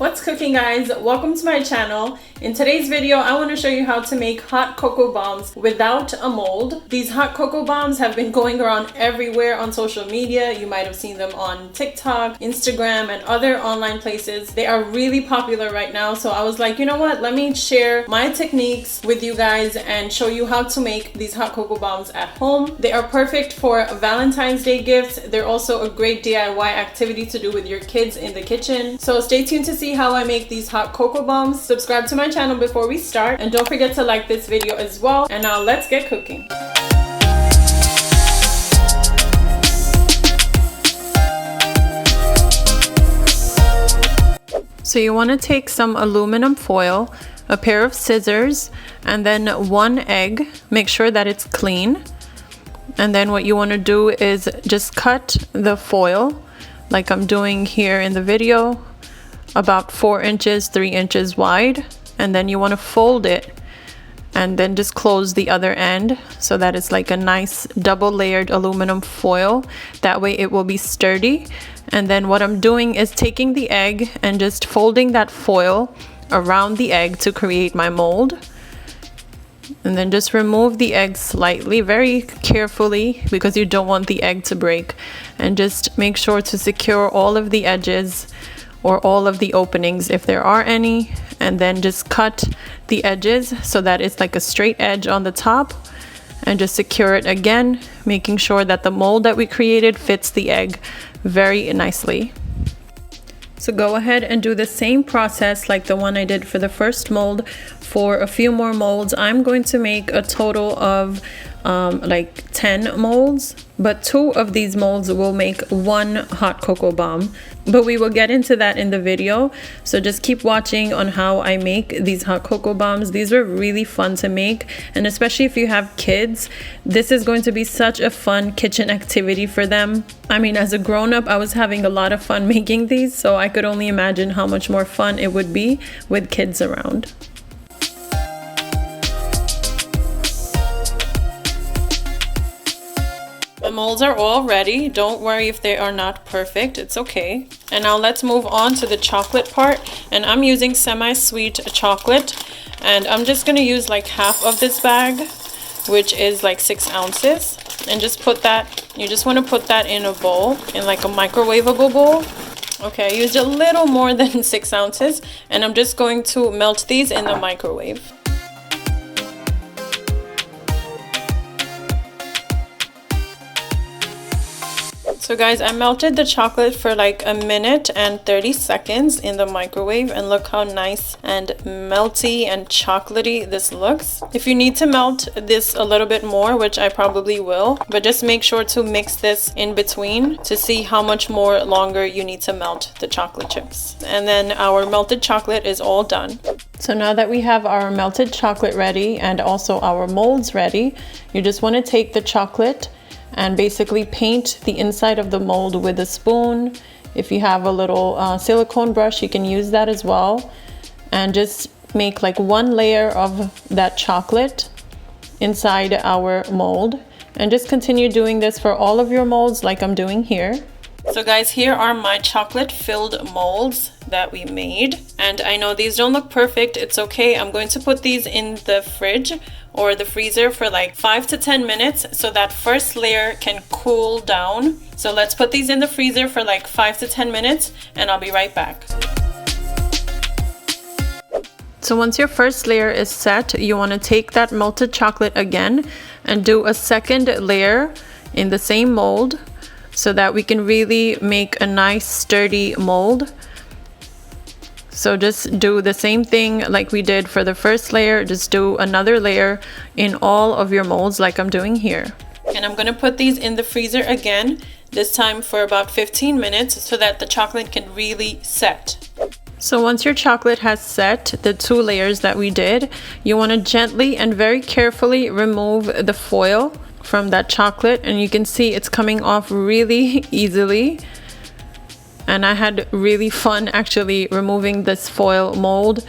What's cooking, guys? Welcome to my channel. In today's video, I want to show you how to make hot cocoa bombs without a mold. These hot cocoa bombs have been going around everywhere on social media. You might have seen them on TikTok, Instagram, and other online places. They are really popular right now, so I was like, you know what? Let me share my techniques with you guys and show you how to make these hot cocoa bombs at home. They are perfect for Valentine's Day gifts. They're also a great DIY activity to do with your kids in the kitchen. So stay tuned to see how I make these hot cocoa bombs. Subscribe to my channel before we start, and don't forget to like this video as well. And now let's get cooking. So you want to take some aluminum foil, a pair of scissors, and then one egg. Make sure that it's clean. And then what you want to do is just cut the foil like I'm doing here in the video, about 4 inches, 3 inches wide. And then you want to fold it and then just close the other end so that it's like a nice double layered aluminum foil. That way it will be sturdy. And then what I'm doing is taking the egg and just folding that foil around the egg to create my mold. And then just remove the egg slightly, very carefully, because you don't want the egg to break. And just make sure to secure all of the edges or all of the openings if there are any, and then just cut the edges so that it's like a straight edge on the top, and just secure it again, making sure that the mold that we created fits the egg very nicely. So go ahead and do the same process like the one I did for the first mold for a few more molds. I'm going to make a total of like 10 molds, but 2 of these molds will make 1 hot cocoa bomb, but we will get into that in the video. So just keep watching on how I make these hot cocoa bombs. These are really fun to make, and especially if you have kids, this is going to be such a fun kitchen activity for them. I mean, as a grown-up, I was having a lot of fun making these, so I could only imagine how much more fun it would be with kids around. The molds are all ready. Don't worry if they are not perfect, it's okay. And now let's move on to the chocolate part. And I'm using semi-sweet chocolate, and I'm just gonna use like half of this bag, which is like 6 ounces. And just put that, you just want to put that in a bowl, in like a microwavable bowl. Okay, I used a little more than 6 ounces, and I'm just going to melt these in the microwave. So guys, I melted the chocolate for like a minute and 30 seconds in the microwave, and look how nice and melty and chocolatey this looks. If you need to melt this a little bit more, which I probably will, but just make sure to mix this in between to see how much more longer you need to melt the chocolate chips. And then our melted chocolate is all done. So now that we have our melted chocolate ready and also our molds ready, you just want to take the chocolate and basically paint the inside of the mold with a spoon. If you have a little silicone brush, you can use that as well. And just make like 1 layer of that chocolate inside our mold. And just continue doing this for all of your molds like I'm doing here. So guys, here are my chocolate filled molds that we made. And I know these don't look perfect, it's okay. I'm going to put these in the fridge or the freezer for like 5 to 10 minutes so that first layer can cool down. So let's put these in the freezer for like 5 to 10 minutes, and I'll be right back. So once your first layer is set, you want to take that melted chocolate again and do a second layer in the same mold so that we can really make a nice sturdy mold. So just do the same thing like we did for the first layer. Just do another layer in all of your molds like I'm doing here. And I'm gonna put these in the freezer again, this time for about 15 minutes so that the chocolate can really set. So once your chocolate has set, the 2 layers that we did, you want to gently and very carefully remove the foil from that chocolate, and you can see it's coming off really easily. And I had really fun actually removing this foil mold.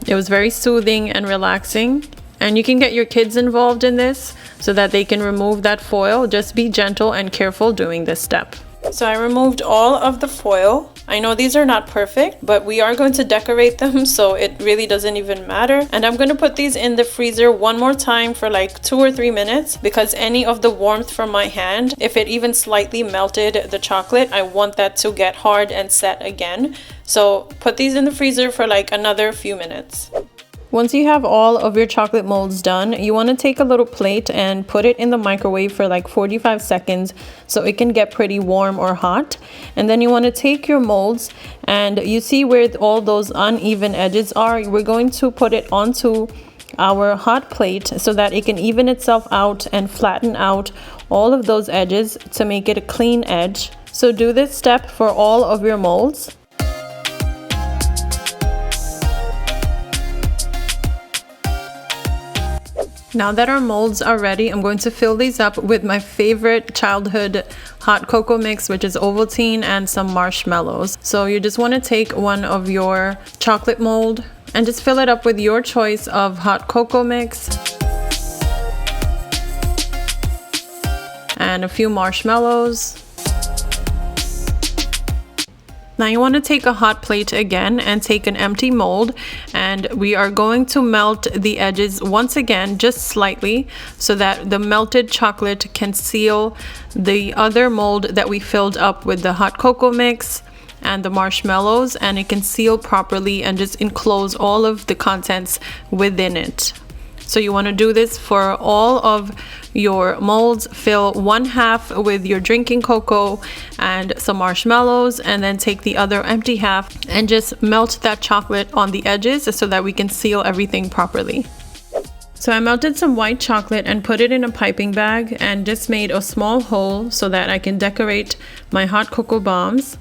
It was very soothing and relaxing, and you can get your kids involved in this so that they can remove that foil. Just be gentle and careful doing this step. So I removed all of the foil. I know these are not perfect, but we are going to decorate them, so it really doesn't even matter. And I'm going to put these in the freezer one more time for like 2 or 3 minutes, because any of the warmth from my hand, if it even slightly melted the chocolate, I want that to get hard and set again. So put these in the freezer for like another few minutes. Once you have all of your chocolate molds done, you want to take a little plate and put it in the microwave for like 45 seconds so it can get pretty warm or hot. And then you want to take your molds, and you see where all those uneven edges are. We're going to put it onto our hot plate so that it can even itself out and flatten out all of those edges to make it a clean edge. So do this step for all of your molds. Now that our molds are ready, I'm going to fill these up with my favorite childhood hot cocoa mix, which is Ovaltine, and some marshmallows. So you just want to take one of your chocolate mold and just fill it up with your choice of hot cocoa mix and a few marshmallows. Now you want to take a hot plate again and take an empty mold, and we are going to melt the edges once again, just slightly, so that the melted chocolate can seal the other mold that we filled up with the hot cocoa mix and the marshmallows, and it can seal properly and just enclose all of the contents within it. So you want to do this for all of your molds. Fill 1/2 with your drinking cocoa and some marshmallows, and then take the other empty half and just melt that chocolate on the edges so that we can seal everything properly. So I melted some white chocolate and put it in a piping bag and just made a small hole so that I can decorate my hot cocoa bombs.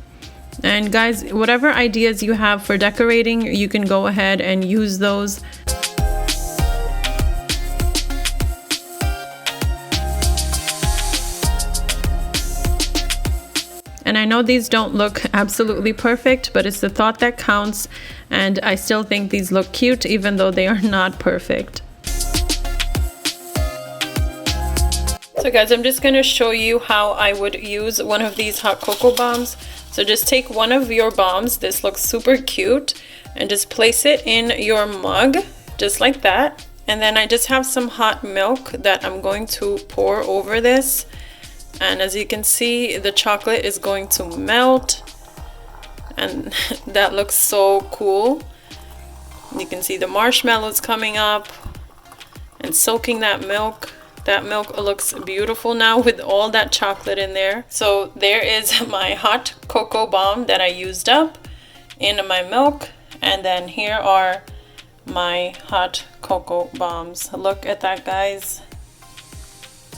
And guys, whatever ideas you have for decorating, you can go ahead and use those. And I know these don't look absolutely perfect, but it's the thought that counts, and I still think these look cute even though they are not perfect. So guys, I'm just going to show you how I would use one of these hot cocoa bombs. So just take one of your bombs, this looks super cute, and just place it in your mug, just like that. And then I just have some hot milk that I'm going to pour over this. And as you can see, the chocolate is going to melt, and that looks so cool. You can see the marshmallows coming up and soaking that milk. That milk looks beautiful now with all that chocolate in there. So there is my hot cocoa bomb that I used up in my milk, and then here are my hot cocoa bombs. Look at that, guys.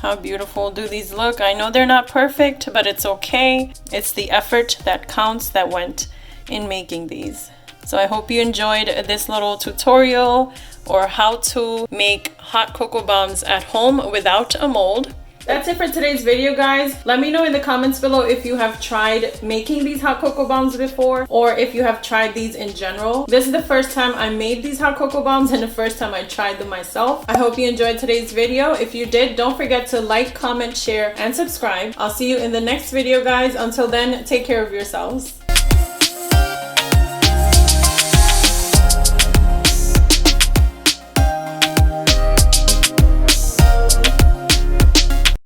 How beautiful do these look? I know they're not perfect, but it's okay. It's the effort that counts that went in making these. So I hope you enjoyed this little tutorial or how to make hot cocoa bombs at home without a mold. That's it for today's video, guys. Let me know in the comments below if you have tried making these hot cocoa bombs before, or if you have tried these in general. This is the first time I made these hot cocoa bombs and the first time I tried them myself. I hope you enjoyed today's video. If you did, don't forget to like, comment, share, and subscribe. I'll see you in the next video, guys. Until then, take care of yourselves.